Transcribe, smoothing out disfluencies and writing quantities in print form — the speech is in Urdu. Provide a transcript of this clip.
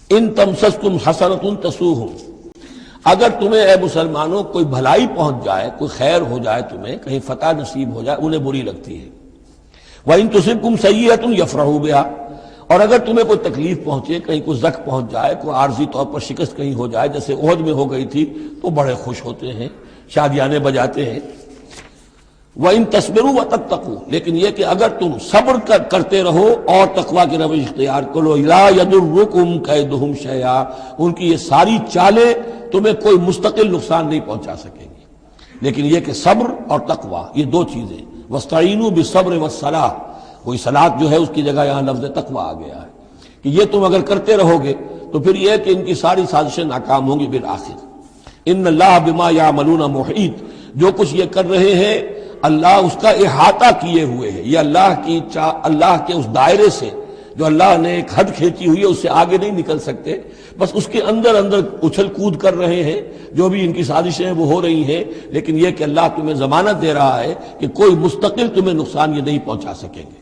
ان تمسسکم حسنۃ تسوہم، اگر تمہیں اے مسلمانوں کوئی بھلائی پہنچ جائے، کوئی خیر ہو جائے، تمہیں کہیں فتح نصیب ہو جائے، انہیں بری لگتی ہے۔ وَإِن تُصِبْكُمْ سَيِّئَةٌ يَفْرَحُوا بِهَا، اور اگر تمہیں کوئی تکلیف پہنچے، کہیں کوئی زخم پہنچ جائے، کوئی عارضی طور پر شکست کہیں ہو جائے، جیسے احد میں ہو گئی تھی، تو بڑے خوش ہوتے ہیں، شادیانے بجاتے ہیں۔ وَإِن تَصْبِرُوا وَتَتَّقُوا، لیکن یہ کہ اگر تم صبر کرتے رہو اور تقوی کی روش اختیار کرو، لَا يَضُرُّكُمْ كَيْدُهُمْ شَيْئًا، ان کی یہ ساری چالیں تمہیں کوئی مستقل نقصان نہیں پہنچا سکیں گی۔ لیکن یہ کہ صبر اور تقوی یہ دو چیزیں، وَاسْتَعِینُوا بِالصَّبْرِ وَالصَّلَاةِ، وہی صلاۃ جو ہے اس کی جگہ یہاں لفظ تقوی آ گیا ہے کہ یہ تم اگر کرتے رہو گے تو پھر یہ کہ ان کی ساری سازشیں ناکام ہوں گی بالآخر۔ ان اللہ بما یعملون محیط، جو کچھ یہ کر رہے ہیں اللہ اس کا احاطہ کیے ہوئے ہے، یہ اللہ کے اس دائرے سے جو اللہ نے ایک حد کھینچی ہوئی ہے اس سے آگے نہیں نکل سکتے، بس اس کے اندر اچھل کود کر رہے ہیں، جو بھی ان کی سازشیں ہیں وہ ہو رہی ہیں، لیکن یہ کہ اللہ تمہیں ضمانت دے رہا ہے کہ کوئی مستقل تمہیں نقصان یہ نہیں پہنچا سکیں گے۔